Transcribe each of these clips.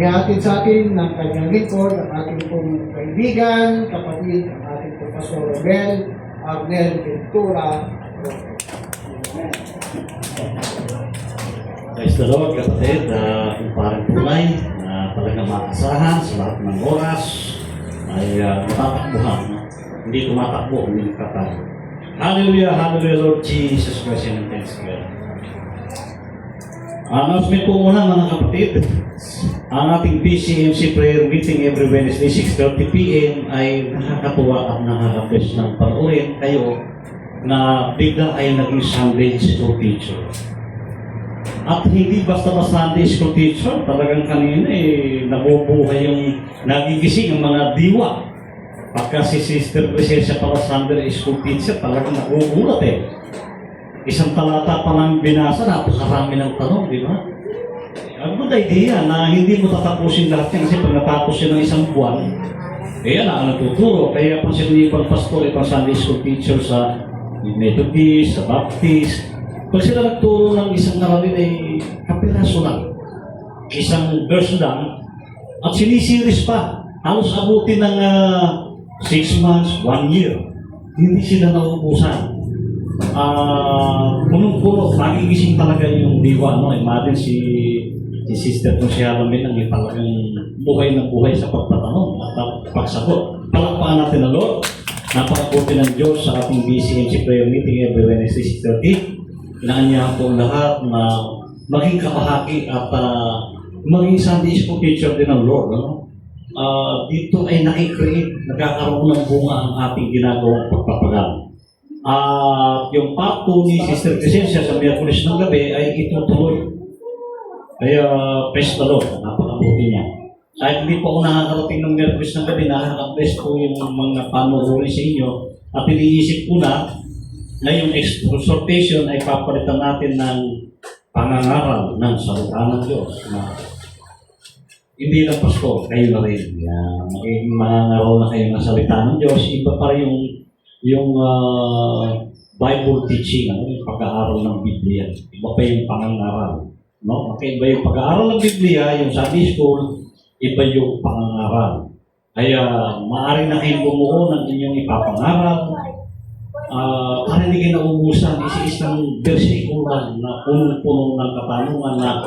Ihatid sa atin ng kanyang lingkod, ang ating pong kaibigan, kapatid, ang ating pong Pastor Robel, Abner Ventura. Praise the Lord, kapatid. Kung parang tunay na talagang makasahan sa lahat ng oras ay matatakbuhan. Hindi tumatakbo, hindi tatakbo. Hallelujah, hallelujah, Lord Jesus Christ, and thanks God. Announcement po muna mga kapatid. Ang ating PCMC prayer meeting every Wednesday 6:30 p.m. ay nakakatuwa at nakaka-bless ng panoorin kayo na bigla ay naging Sunday School teacher. At hindi basta-basta Sunday School teacher, talagang kanina nabubuhay yung nagigising ang mga diwa. Pagka si Sister Presencia pala Sunday School teacher, talagang nagugulat Isang talata pa lang binasa, napakarami ng tanong, di ba? Ang good idea na hindi mo tatapusin lahat yan kasi pag natapos yun ng isang buwan, yan ang natuturo. Kaya pang sinunipang pastor, pang Sunday School teacher sa Methodist, sa Baptist, pag sila nagturo ng isang aralin ay kapiraso lang, isang verse lang, at sinisiris pa, halos abutin ng 6 months, 1 year, hindi sila nauubusan. Punong-puno, magigising talaga yung diwa, no? Imagine si Sister Lucia Alamin ang talagang buhay ng buhay sa pagtatanong at pagsagot. Palakpakan natin na Lord, napakabuti ng Diyos sa ating BCMC prayer meeting every Wednesday 6:30. Inaanyahan po lahat na maging kabahagi at maging Sunday School teacher din ng Lord. No? Dito ay nakikreate, nagkakaroon ng bunga ang ating ginagawang pagpapagal. Yung part 2 ni Sister Presencia sa Miyerkules ng gabi ay itutuloy. Kaya, praise the Lord, napakabuti niya. Kahit hindi po ako nakakarating ng Miyerkules ng gabi, nakaka-bless po yung mga panuhuli sa inyo at iniisip ko na yung exhortation ay papalitan natin ng pangangaral ng salita ng Diyos. Na hindi lang pastor, kayo na rin. Magiging mangangaral na kayo ng salita ng Diyos. Iba pa rin yung Bible teaching, yung pag-aaral ng Biblia. Iba pa yung pangangaral. No? Iba yung pag-aaral ng Biblia, yung Sunday School, iba yung pangangaral. Kaya maaari na kayong bumuo ng inyong ipapangaral para hindi kayo naubusan isa-isang versikulan na punong-puno ng katanungan na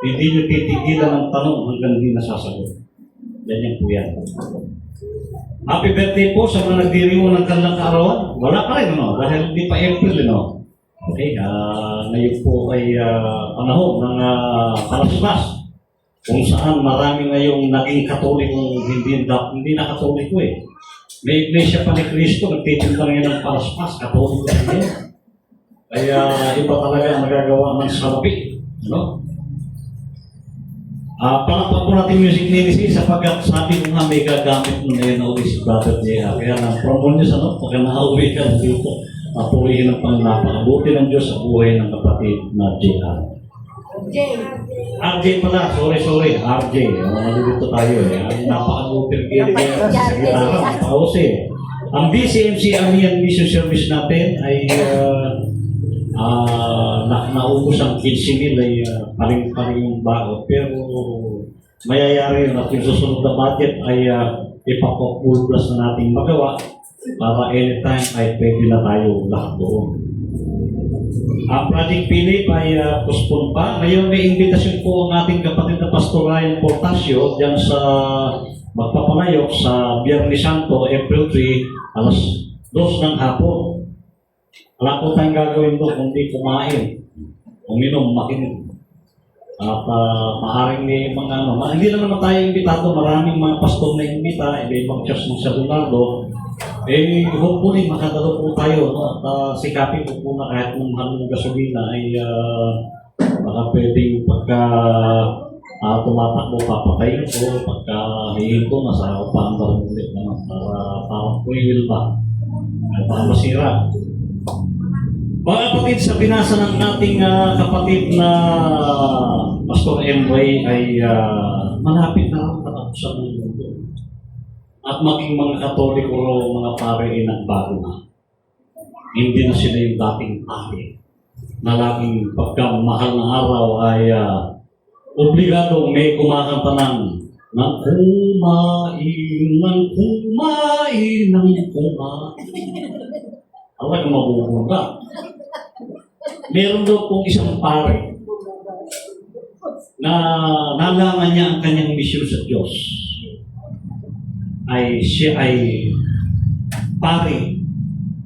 hindi nyo titigilan ng tanong hanggang hindi nasasagot. Ganyan po yan. Happy birthday po sa mga nagdiriwang ng kanilang kaarawan. Wala pa rin, no? Dahil hindi pa April, no? Okay, ngayon po ay panahon ng palaspas kung saan marami ngayong naging katolikong hindi na katoliko May iglesia pa ni Cristo, nagtitinda ngayon ng palaspas, katoliko din. Kaya iba talaga ang nagagawa ng salapi. No? Palakpak po natin music ministry sapagkat sabi ko nga may gagamit mo na yun na ulit si Brother J.A. Kaya na-promote niyo sa pagka nakauwi ka dito, purihin ng napakabuti ng Diyos sa buhay ng kapatid na J.A. RJ pala, sorry, RJ. Nalilito tayo napakabuti ng sa gitara, napakausi. Ang BCMC Amihan Mission Service natin ay naubos ang 15,000 ay paling yung bago. Pero mayayari yun at yung susunod na budget ay ipapapul plus na nating magawa para anytime ay pwede na tayo lahat doon. Ang Project Philip ay postpone pa. Ngayon may invitation po ang ating kapatid na Pastor Ryan Portasio dyan sa magpapanayok sa Biyernes Santo, April 3, alas 2 ng hapon. Wala po tayong gagawin doon kundi kumain, uminom, makinig. At maaaring may mga hindi naman tayo imbitado, maraming mga pastor na imbita, iba-ibang church ng San Leonardo. Hopefully makadalo po tayo, no? At sikapin po po na kahit ng mahal ng gasolina ay baka pwedeng pagka tumatakbo papatayin ko, pagka hihinto nasa upahan ulit naman para parang fuel ba, para masira. Mga kapatid, sa binasa ng ating kapatid na Pastor M.Y. ay malapit na ang katapusan ng mundo. At maging mga Katoliko o mga pare ay nagbago na. Hindi na sila yung dating pare na laging pagka mahal na araw ay obligadong may kumakanta ng kumain, ng kumain. Talagang mabubuga. Meron daw pong isang pare na nalaman niya ang kanyang misyon sa Diyos. Siya ay pare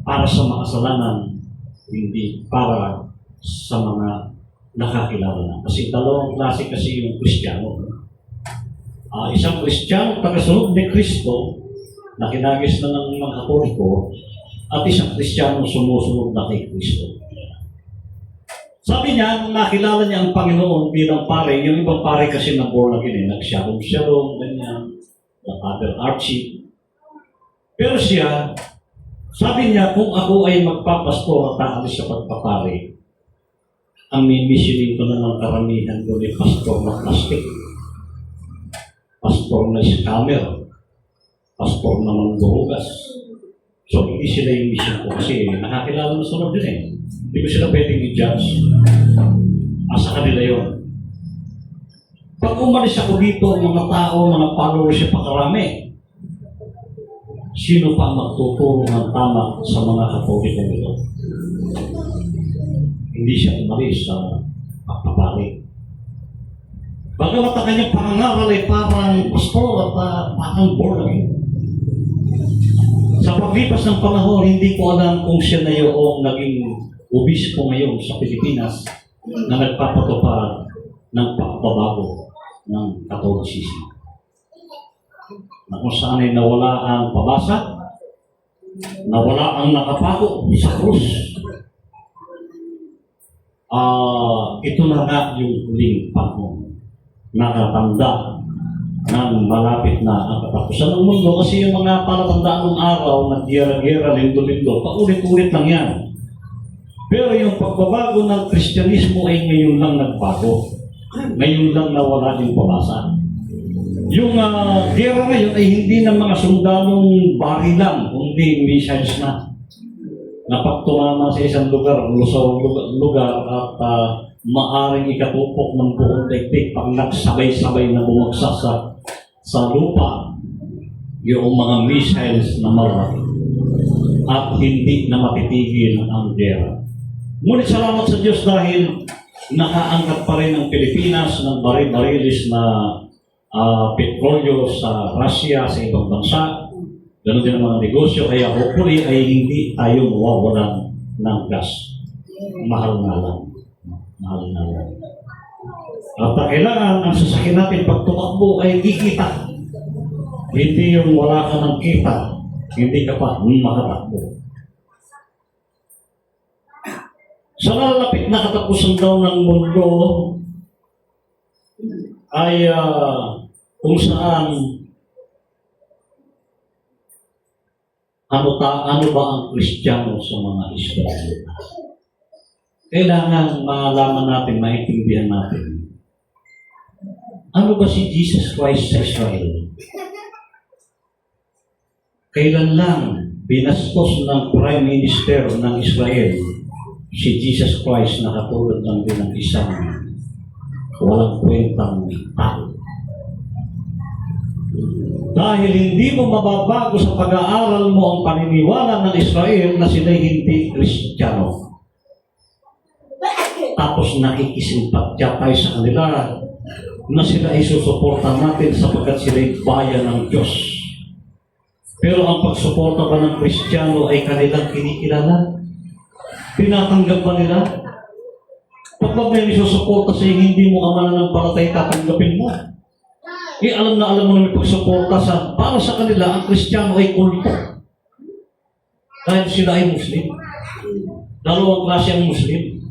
para sa makasalanan, hindi para sa mga nakakilala na. Kasi dalawang klase kasi yung Kristiyano. Isang Kristiyano tagasunod ni Kristo na kinagis na ng mga Katoliko at isang Kristiyano sumusunod na kay Kristo. Sabi niya, nung nakilala niya ang Panginoon bilang pare, yung ibang pare kasi na born again, nag-shalom, ganyan, na Father Archie. Pero siya, sabi niya, kung ako ay magpapastor at aalis sa pagpapare, ang mimisilin ko na ng karamihan doon ay pastor na plastic, pastor na scammer, pastor na manggurugas. So, hindi sila yung mission ko kasi nakakilala na sunod din eh. Hindi ko sila pwedeng i-judge. Sa kanila yun. Pag umalis ako dito, mga tao, mga followers siya pakarami. Sino pa magtuturo ng tama sa mga Katoliko nito? Hindi siya umalis sa pagpapari. Bagamat ang kanyang pangangaral ay parang pastor at parang born again. Sa paglipas ng panahon, hindi ko alam kung siya na yung naging obispo ngayon sa Pilipinas na nagpapatupad ng pagbabago ng Catholicism. Na kung saan ay nawala ang pabasa, nawala ang nakapako sa krus. Ito na nga yung huling panahon. Nakatanda ng malapit na ang katapusan ng mundo kasi yung mga palatandaan ng araw na gera-gera, lindo-lindo, paulit-ulit lang yan. Pero yung pagbabago ng Kristyanismo ay ngayon lang nagbago. Ngayon lang nawala yung pabasa. Yung gera ngayon ay hindi ng mga sundalong bari lang, kundi missiles na. Napagtumama sa isang lugar, lusaw lugar at maaring ikatupok ng buong daigdig pag nagsabay-sabay na bumagsak sa lupa yung mga missiles na malaki at hindi na matitigil ang gera. Ngunit salamat sa Diyos dahil nakaangkat pa rin ang Pilipinas ng baril-barilis na petrolyo sa Russia, sa ibang bansa. Ganon din ang mga negosyo, kaya hopefully ay hindi tayo mawawalan ng gas. Mahal na lang. At kailangan ang sasakyan natin pag tumakbo ay kikita. Hindi yung wala ka ng kita, hindi ka pa makatakbo. Sa lalapit na katapusan daw ng mundo ay kung saan ano ba ang Kristiyano sa mga Israelita? Kailangan malaman natin, maintindihan natin. Ano ba si Jesus Christ sa Israel? Kailan lang binastos ng Prime Minister ng Israel si Jesus Christ na katulad lang din ng isang walang kwentang tao. Dahil hindi mo mababago sa pag-aaral mo ang paniniwala ng Israel na sila'y hindi Kristiyano. Tapos nakikisimpatya tayo sa kanila na sila ay susuporta natin sapagkat sila'y bayan ng Diyos. Pero ang pagsuporta ba ng Kristiyano ay kanilang kinikilala? Tinatanggap ba nila? Pag may susuporta sa hindi mo ka mananampalatay, tatanggapin mo. Alam na may pagsuporta para sa kanila, ang Kristiyano ay kulto. Dahil sila ay Muslim. Dalawang klase ang Muslim.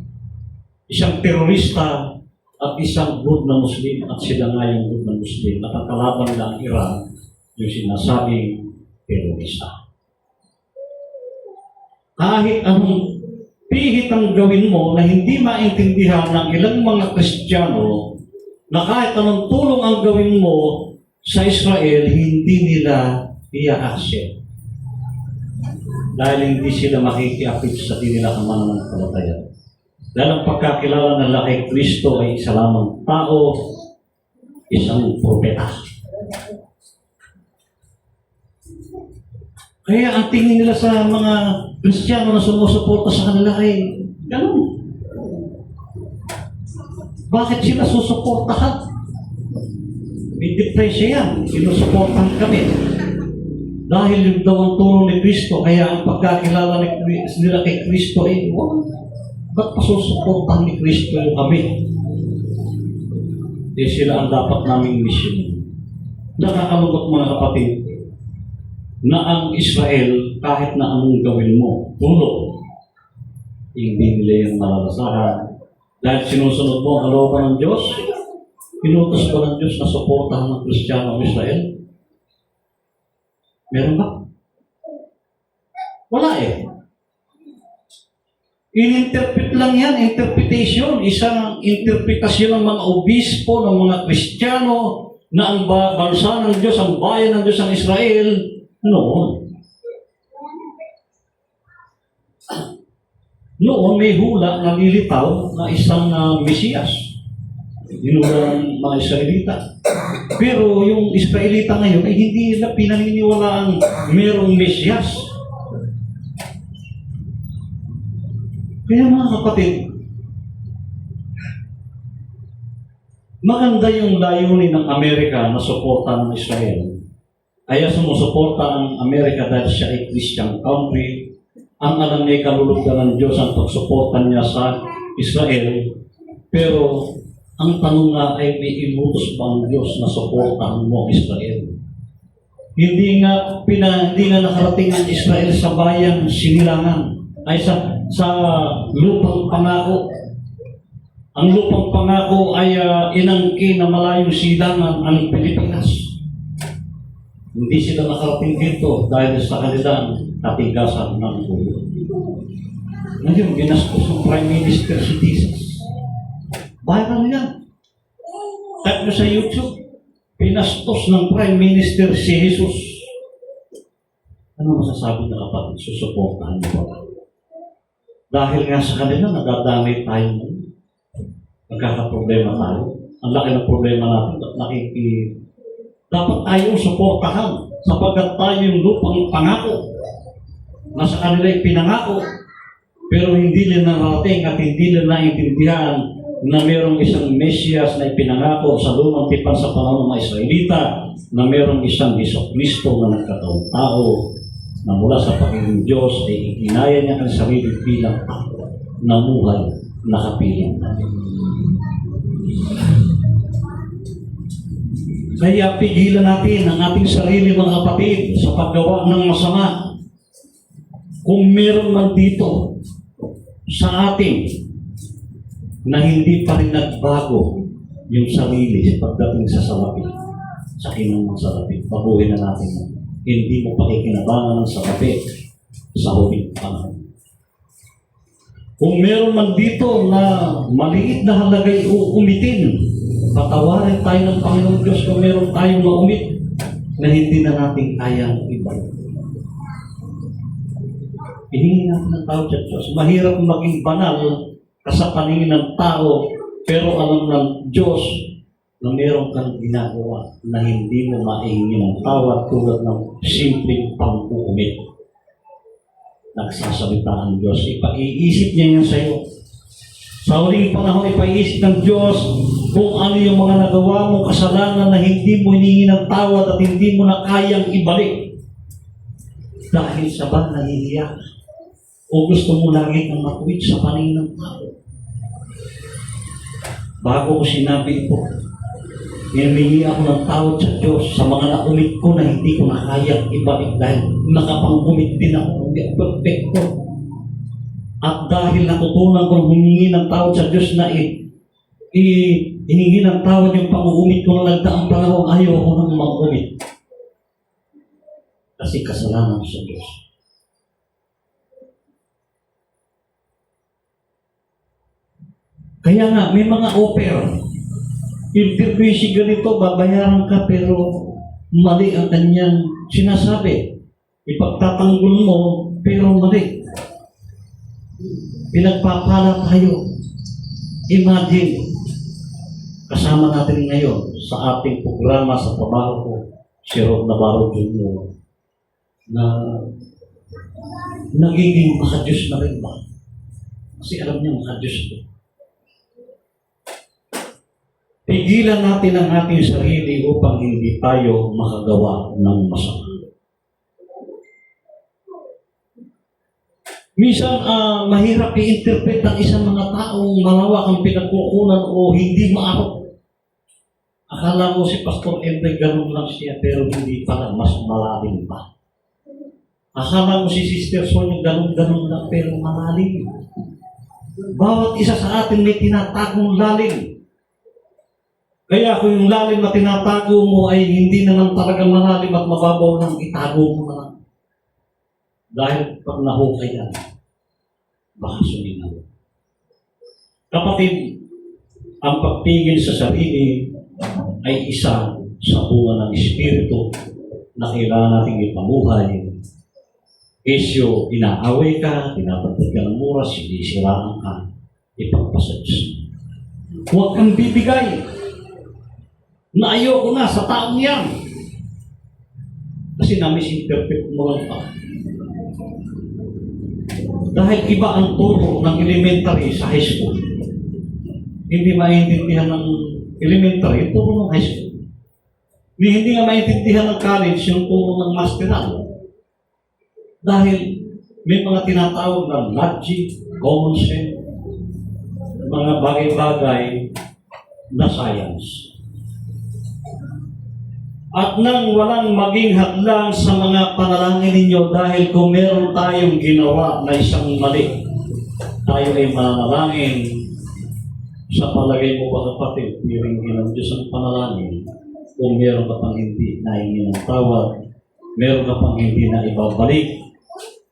Isang terorista at isang good na Muslim. At sila nga yung good na Muslim. At ang kalaban nila ang Iran, yung sinasabing terorista. Kahit anong pihit ang gawin mo na hindi maintindihan ng ilang mga Kristiyano na kahit anong tulong ang gawin mo sa Israel, hindi nila i-accept. Dahil hindi sila makikiapit sa nila ang mananampalataya. Dahil ang pagkakilala ng kay Kristo ay isa lamang tao isang propeta. Kaya ang tingin nila sa mga Kristiyano na sumusuporta sa kanila ay ganun. Bakit sila susuportahan? May depresya yan. Sinusuportahan kami. Dahil yung daw ang turo ni Kristo, kaya ang pagkakilala nila kay Kristo ay, ba't pasusuportahan ni Kristo yung kami? Sila ang dapat naming mission. Nakakalungkot mga kapatid, na ang Israel, kahit na anong gawin mo, tulog, hindi nila yung malalasahan. Dahil sinusunod mo ang kalooban ng Diyos, pinutos ba ng Diyos na suportahan ng Kristiyano ng Israel? Meron ba? Wala eh. In-interpret lang yan, interpretation, isang interpretasyon ng mga obispo, ng mga Kristiyano, na ang bansa ng Diyos, ang bayan ng Diyos ang Israel, noon. Noon may hula na lilitaw na isang Mesiyas. Hinula ng mga Israelita. Pero yung Israelita ngayon ay hindi nila pinaniniwalaan mayroong Mesiyas. Kaya mga kapatid, maganda yung layunin ng Amerika na suporta ng Israel. Kaya sumusuporta ang Amerika dahil siya ay Christian country. Ang alam niya kalulugdan ng Diyos ang pagsuporta niya sa Israel. Pero ang tanong nga ay may inutos ba ang Diyos na suportahan mo Israel? Hindi nga nakarating ang Israel sa bayang sinilangan ay sa lupang pangako. Ang lupang pangako ay inangkin na malayong silangan ang Pilipinas. Hindi sila nakarating dito dahil sa kanilang katigasan ng ulo. Ngayon, ginastos ng Prime Minister si Jesus. Viral yan. Type nyo sa YouTube, pinastos ng Prime Minister si Jesus. Ano masasabi na kapatid? Susuportahan mo ba? Dahil nga sa kanila, nadadamay tayo mo. Nagkakaproblema tayo. Ang laki ng problema natin at dapat tayong suportahan sapagkat tayo yung lupang pangako na sa kanila ay pinangako pero hindi nila narating at hindi nila naintindihan na mayroong isang Mesiyas na ipinangako sa lumang tipan sa panahon ng mga Israelita na mayroong isang Jesucristo na nagkataong tao na mula sa Panginoong Diyos ay inaya niya ang sarili bilang tao na muhay na kapiling natin. Kaya pigilan natin ang ating sarili mga kapatid sa paggawa ng masama. Kung meron man dito sa atin na hindi pa rin nagbago yung sarili sa pagdating sa salapi, sa kinamang salapi, baguhin na natin. Hindi mo pakikinabangan ng salapi sa huling panahon. Kung meron man dito na maliit na halagay umitin, patawarin tayo ng Panginoong Diyos kung meron tayong maumit na hindi na natin kayang ibalik. Hihingi natin ng tao sa Diyos. Mahirap maging banal sa paningin ng tao, pero alam ng Diyos na meron kang ginagawa na hindi mo maihingi ng tawad tulad ng simpleng pang-uumit. Nagsasalita ang Diyos. Ipaiisip niya yan sa iyo. Sa huling panahon, ipaiisip ng Diyos kung ano yung mga nagawa mong kasalanan na hindi mo hiningi ng tawad at hindi mo na kayang ibalik. Dahil sa ba nahihiya o gusto mo lagi kang matuwid sa paningin ng tao. Bago ko sinabi ito, hiningi ako ng tawad sa Diyos sa mga naumit ko na hindi ko na kayang ibalik dahil nakapang-umit din ako, hindi perfecto. At dahil natutunan kong humingi ng tawad sa Diyos na hiningi ng tawad yung pang-uumit ko na nagdaang panahon, ayaw ko nang mag-umit. Kasi kasalanan sa Diyos. Kaya nga, may mga offer. Interview si ganito, babayaran ka pero mali ang kanyang sinasabi. Ipagtatanggol mo pero mali. Pinagpapala tayo. Imagine, kasama natin ngayon sa ating programa sa trabaho ko, si Rod Navarro Jr., na nagiging makadiyos na rin ba? Kasi alam niya makadiyos ko. Pigilan natin ang ating sarili upang hindi tayo makagawa ng masama. Minsan, mahirap i-interpret ang isang mga taong malawak ang pinagkukunan o hindi maarap. Akala mo si Pastor Edwin ganun lang siya, pero hindi pala, mas malalim pa. Akala mo si Sister Sonia ganun lang, pero malalim. Bawat isa sa atin may tinatagong lalim. Kaya kung yung lalim na tinatago mo ay hindi naman talaga malalim at mababaw lang, itago mo na lang. Dahil pag nahukay yan, baka suminaw. Kapatid, ang pagpigil sa sarili ay isa sa bunga ng Espiritu na kailangan nating ipamuhay. Isyo, inaaway ka, tinatagdag ka ng mura, sinisiraan ka, ipagpasadya. Huwag kang bibigay na ayoko na sa taong yan. Kasi na-misinterpret mo lang pa. Dahil iba ang turo ng elementary sa high school. Hindi maintindihan ng elementary, yung turo ng high school. Hindi nga maintindihan ng college yung turo ng masteral. Dahil may mga tinatawag na logic, common sense, mga bagay-bagay na science. At nang walang maging hadlang sa mga panalangin ninyo dahil kung meron tayong ginawa na isang mali, tayo ay manalangin. Sa palagay mo ba kapatid, piringin ng Diyos ang panalangin kung meron ka pang hindi na hingin ng tawad, meron ka pang hindi na ibabalik,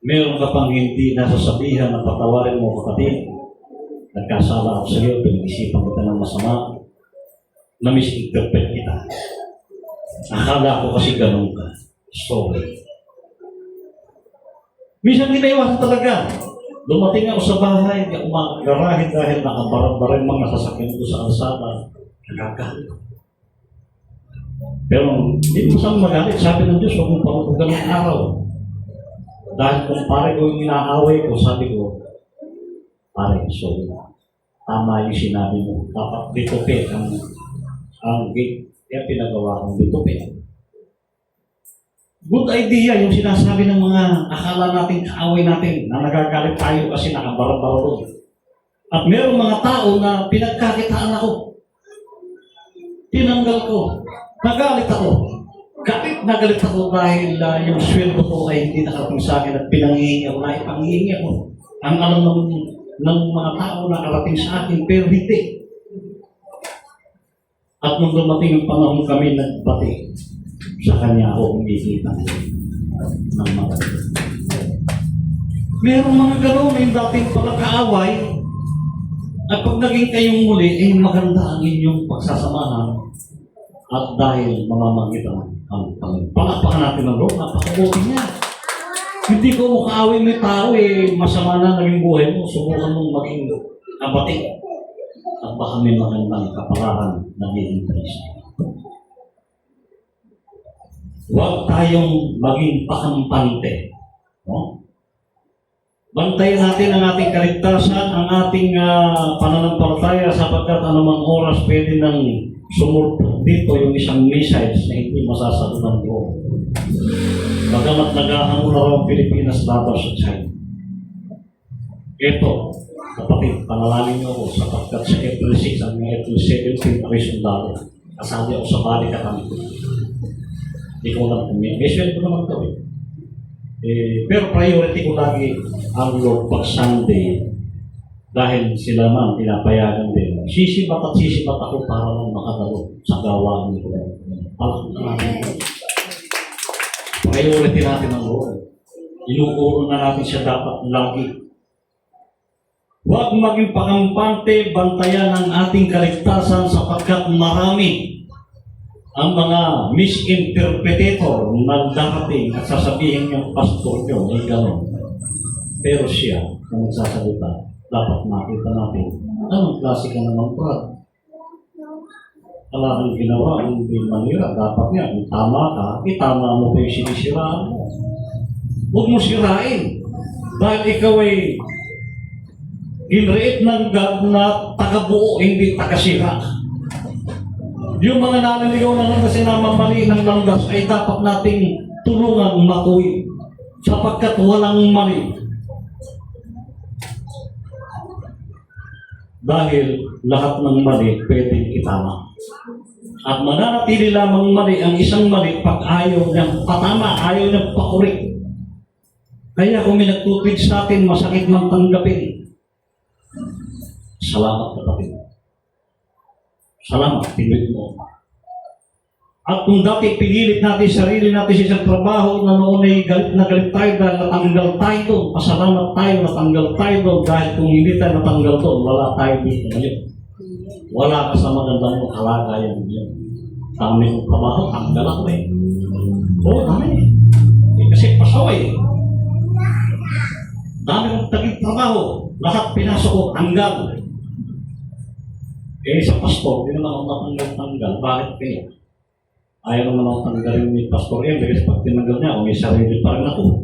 meron ka pang hindi na sasabihan na patawarin mo kapatid, nagkasala ako sa iyo, pinag-isipan kita ng masama, na-misinterpret kita. Akala ko kasi ganun ka. Sorry. Minsan hindi naiwasan talaga. Dumating ako sa bahay, hindi ako makagarahin dahil nakabarang-barang mga sasakyan ko sa alsada. Nagagalit ko. Pero hindi mo saan magalit. Sabi ng Diyos, huwag mong pakutugan ng araw. Dahil kung pare ko yung inaaway ko, sabi ko, pare, sorry. Tama yung sinabi mo. Dapat dito ang gate. Kaya pinagawa kong dito. Good idea yung sinasabi ng mga akala natin, kaaway natin, na nagagalit tayo kasi nakabarang-barang doon. At mayroong mga tao na pinagkakitaan ako. Tinanggal ko. Nagalit ako. Galit ako dahil yung sweldo ko ay hindi nakarating sa akin at pinangihingi ako na ipanghihingi ako. Ang alam ng mga tao na nakarating sa akin, pero hindi. At nung dumating ang panahon kami nagbati, sa kanya ako umikita ng mga. Merong mga gano'n yung dating pagkakaaway at pag naging kayong muli, ay maganda ang inyong pagsasamahan at dahil mamamagitan ang Panginoon. Palakpakan natin ng Lord, napakabuti niya. Hindi ko mo kaaway may tao masama na naging buhay mo, subukan mong maging abati. At baka may magandang kapalaran na i-increase. Huwag tayong maging pakampante. No? Bantayan natin ang ating kaligtasan, ang ating pananampalataya sapagkat anumang oras pwede nang sumulpot dito yung isang missiles na hindi masasagot ng drone. Bagamat naghahango na raw ang Pilipinas laban sa China. Ito, kapatid, panalangin niyo ako sapagkat sa April 6 ang April 17 ay sundalo. Kasali ako sa balik at kami. Hindi ko lang kung may sweldo naman ito pero priority ko lagi ang Lord pag Sunday dahil sila man pinapayagan din. Sisipat ako para lang makadalo sa gawaan ko. Priority natin ang Lord. Inukuro na natin siya dapat lagi. Huwag maging pakampante, bantayan ang ating kaligtasan sapagkat marami ang mga misinterpretator na darating at sasabihin yung pastor nyo ay gano'n. Pero siya, kung nagsasalita, dapat makita natin anong klase ka naman, Brad. wala kang ginawa, hindi manira. Dapat nga, kung tama ka, itama mo pa yung sinisiraan mo. Huwag mo sirain. Dahil ikaw ay ginreet ng God na taga-buo, hindi taga-sira. Yung mga naniligaw na lang kasi namamali ng landas ay dapat nating tulungan matuwid sapagkat walang mali. Dahil lahat ng mali pwedeng itama. At mananatili lamang mali ang isang mali pag ayaw niyang patama, ayaw niyang pakurik. Kaya kung may nagtutwid sa atin, masakit mang tanggapin. Salamat kapatid. Salamat, pinwid mo. At kung dati pinilit natin sarili natin sa isang trabaho na noon ay galit na galit tayo dahil natanggal tayo doon, pasalamat tayo, natanggal tayo doon dahil kung hindi tayo natanggal doon, wala tayo dito ngayon. Wala ka sa magandang mong kalagayan ngayon. Dami kong trabaho, tanggal ako eh. Oo, dami eh. Kasi pasaway eh. Dami kong taging trabaho, lahat pinasok ko, tanggal. Eh sa pastor, hindi naman ako natanggal. Bakit kayo? Ayaw naman ako tanggalin ni Pastor M. Kasi pag tinanggal niya, may sarili pa rin ako.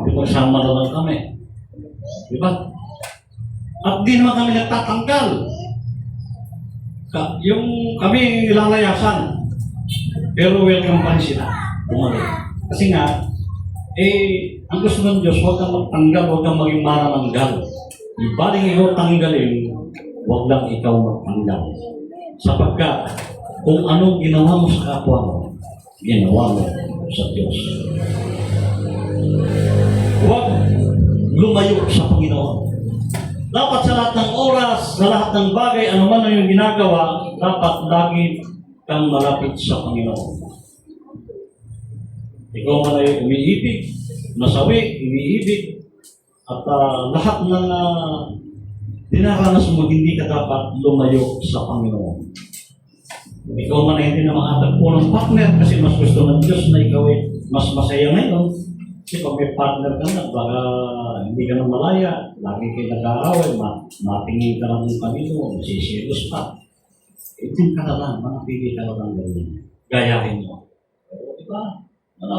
Hindi magsama na lang kami. Diba? At di naman kami nagtatanggal. Yung kami nilalayasan. Pero welcome pa rin sila. Bumalik. Kasi nga, ang gusto ng Diyos, huwag kang magtanggal, huwag kang maging manananggal. Ibaling ikaw tanggalin, huwag lang ikaw magtanggal. Sapagkat, kung anong ginawa mo sa kapwa mo, ginawa mo sa Diyos. Huwag lumayo sa Panginoon. Dapat sa lahat ng oras, sa lahat ng bagay, ano man ang iyong ginagawa, dapat lagi kang malapit sa Panginoon. Ikaw man ay umiibig, nasawi, umiibig, at lahat ng dinaranas mo, hindi ka dapat lumayo sa Panginoon. Ikaw man ay hindi na makatagpo ng partner kasi mas gusto ng Diyos na ikaw ay mas masaya ngayon. Kasi pag may partner ka na, baka hindi ka na malaya, lagi kayo nag-aaway, matingin ka lang ng Panginoon, masisilos pa. Itin ka na lang, manapili ka na lang ganyan. Gayahin mo. Pero diba?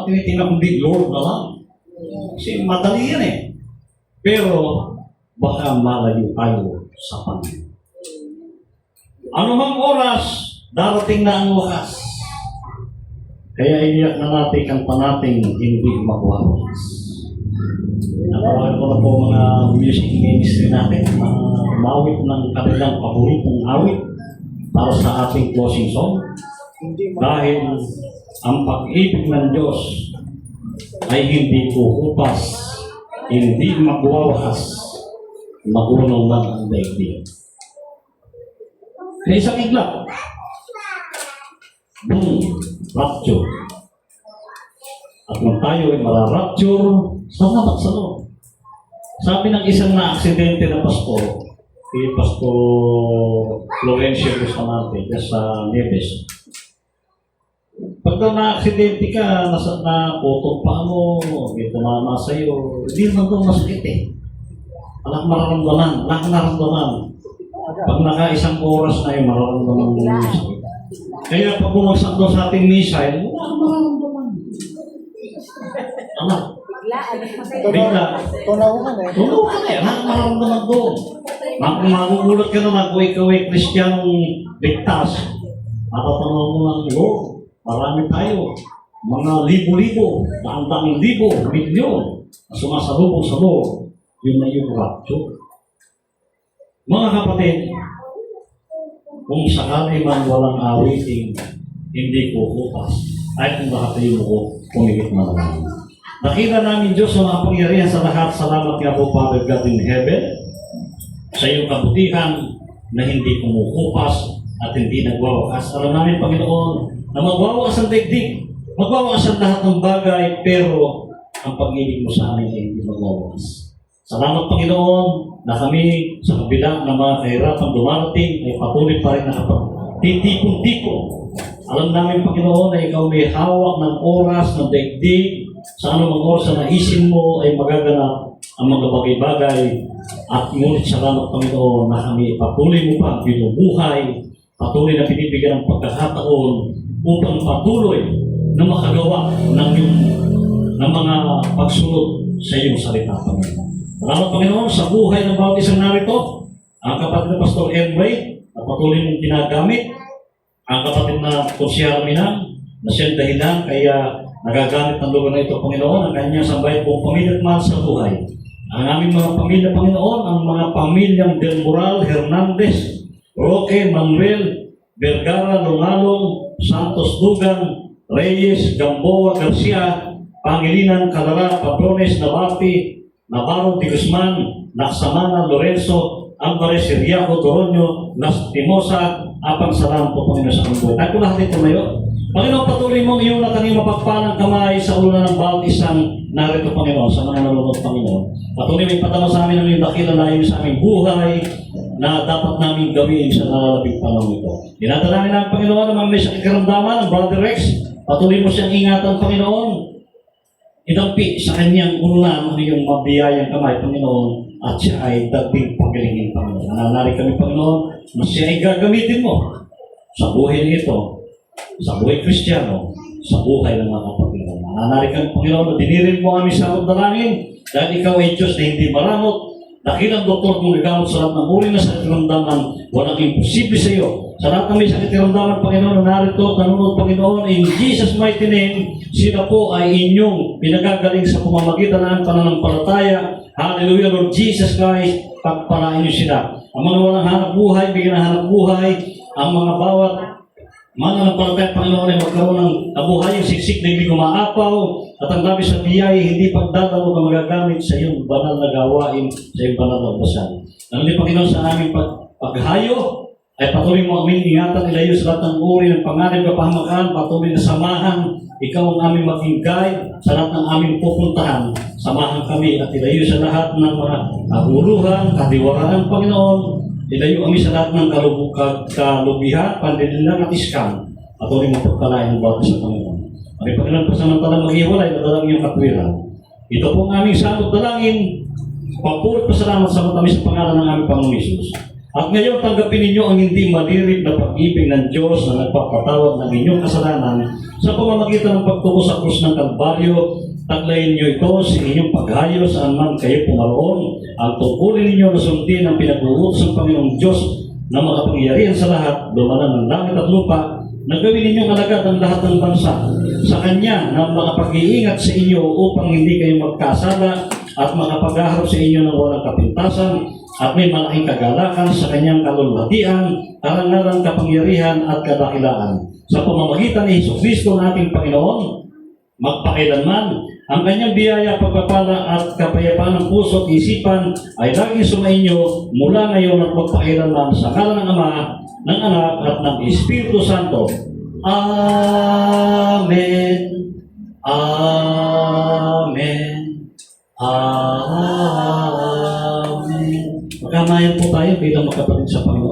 Tinitingnan kundi Lord na lang. Kasi madali yan eh. Pero baka malayo tayo sa Panginoon. Anumang oras, darating na ang wakas. Kaya iniyak na natin ang panating hindi magwakas. Napawalan ko na po mga music ministry natin na umawit ng kanilang paboritong awit para sa ating closing song. Dahil ang pag-ibig ng Diyos ay hindi kukupas, hindi magwawakas, magunaw lang ang daigdig. Kaya isang iglap, boom, rapture. At kung tayo ay mararapture, salamat sa Lord. Sabi ng isang na-aksidente na pastor, si Pastor Florencio Bustamante, sa Nieves, pagka na-aksidente ka, naputol pa mo, may tumama sa'yo, hindi naman doon masakit eh. Wala kang mararamdaman, wala kang naramdaman. Pag naka-isang oras na yung mararamdaman mo yung sakit. Kaya pag bumagsak doon sa ating missile, wala kang mararamdaman. Tama. Bigla. Tunawan eh. Tunawan eh. Wala kang mararamdaman doon. Magugulat ka naman kung ikaw ay Kristiyanong ligtas. Matatanaw mo ng Lord. Marami tayo. Mga libo-libo, daang-daang libo, milyon na sumasalubong sa Lord. Yun na yung rapture. Mga kapatid, kung sakali man walang awiting, hindi kukupas. Ay kung makatayo mo, pumigit man naman. Nakita namin Diyos sa makapangyarihan sa lahat. Salamat nga po, Father God in heaven, sa iyong kabutihan na hindi kumukupas at hindi nagwawakas. Alam namin, Panginoon, na magwawakas ang daigdig, magwawakas ang lahat ng bagay, pero ang pag-ibig mo sa amin ay hindi magwawakas. Salamat, Panginoon, na kami sa kabila ng mga kahirapan dumarating ay patuloy pa rin nakapagtitikon-tikon. Alam namin, Panginoon, na ikaw may hawak ng oras, ng daigdig, sa anumang oras na naisin mo ay magaganap ang mga bagay-bagay. At ngunit salamat, Panginoon, na kami patuloy mo pa binubuhay patuloy na binibigyan ng pagkakataon upang patuloy na makagawa ng mga pagsunod sa iyong salita, Panginoon. Salamat, Panginoon, sa buhay ng bawat isang narito, ang kapatid na Pastor Emre, na patuloy mong ginagamit, ang kapatid na Konsyal Minang, na siyang dahilan kaya nagagamit ng lugar na ito, Panginoon, ang kanyang sambahin buong pamilya at mahal sa buhay. Ang aming mga pamilya, Panginoon, ang mga pamilyang Del Moral, Hernandez, Roque, Manuel, Vergara, Lungalong, Santos Dugan, Reyes, Gamboa, Garcia, Pangilinan, Calara, Padrones, Navati, Navarro, de Guzman, Naksamana, Lorenzo, Alvarez, Siriaco, Toronyo, Lastimosa, apang salamat po, Panginoon, sa aming buhay. Tayo po lahat ito ngayon. Panginoon, patuloy mong iyong natanging mapagpalang kamay sa ulo ng bawat isang narito, Panginoon, sa mga nanonood, Panginoon. Patuloy may patama sa amin ang iyong dakilang layo sa aming buhay na dapat namin gawin sa nalalabing panahon ito. Dinadalangin ng Panginoon naman may sakit karamdaman, ang Brother Rex. Patuloy mo siyang ingatan, Panginoon. Idampi sa kanyang ulan ang iyong mabiyayang kamay, Panginoon, at siya ay dagding pagalingin, Panginoon. Nananari kami, Panginoon, na siya ay gagamitin mo sa buhay nito, sa buhay Kristiyano, sa buhay ng mga kapatid. Nananari kami, Panginoon, na dinirin mo kami sa dalangin dahil ikaw ay Diyos na hindi maramot. Dakilang doktor kung gagamot sa lahat ng uri na sakit ramdaman, walang imposible sa iyo. Sa lahat ng may sakit ramdaman, Panginoon, na narito, tanunod, Panginoon, in Jesus' mighty name, sila po ay inyong pinagagaling sa pamamagitan ng pananampalataya. Hallelujah, Lord Jesus Christ, pagpalain niyo sila. Ang mga walang hanap buhay, bigyan ng hanap buhay. Ang mga bawat mananampalataya, Panginoon, ay magkaroon ng kabuhayan, siksik na hindi kumaapaw, at ang labis sa biyaya, hindi pagdadalo na magagamit sa iyong banal na gawain, sa iyong banal na ubasan. Ngunit, Panginoon, sa aming paghayo, ay patuloy mo aming ingatan, ilayo sa lahat ng uri ng panganib kapahamakan, patuloy na samahan, ikaw ang aming maging guide sa lahat ng aming pupuntahan. Samahan kami at ilayo sa lahat ng mga kahuluhan, kadiwaraan, Panginoon. Ilayo kami sa lahat ng kalubihan, pandililang at iskam. Patuloy mo pagkalain ng bawat sa Panginoon. Ang Panginoon, pasamantalang maghiwalay, nadalang iyong katwiran. Ito pong aming salot dalangin, pagpuri pasalamat sa matamis sa pangalan ng aming Panginoon Hesus. At ngayon, tanggapin ninyo ang hindi malirip na pag-ibig ng Diyos na nagpapatawad ng inyong kasalanan sa pamamagitan ng pagtuko sa krus ng Kalbaryo. Taglayin niyo ito sa inyong paghayo saan man kayo pumaroon. Ang tungkulin ninyo na sundin ang pinag-uutos ng Panginoong Diyos na makapangyarihan sa lahat, lumanan ng langit at lupa, na gawin ninyong alagad ang lahat ng bansa sa Kanya na makapag-iingat sa inyo upang hindi kayo magkasala at makapaghaharap sa inyo ng walang kapintasan at may malaking kagalakan sa Kanyang kalulwatian, karangalan, kapangyarihan at kadakilaan. Sa pamamagitan ni Jesucristo na ating Panginoon, magpakailanman, ang Kanyang biyaya, pagpapala at kapayapaan ng puso at isipan ay laging sumainyo mula ngayon at magpakailanman sa ngalan ng Ama, ng Anak at ng Espiritu Santo. Amen. Amen. Amen. Magkamayan po tayo bilang magkapatid sa Panginoon.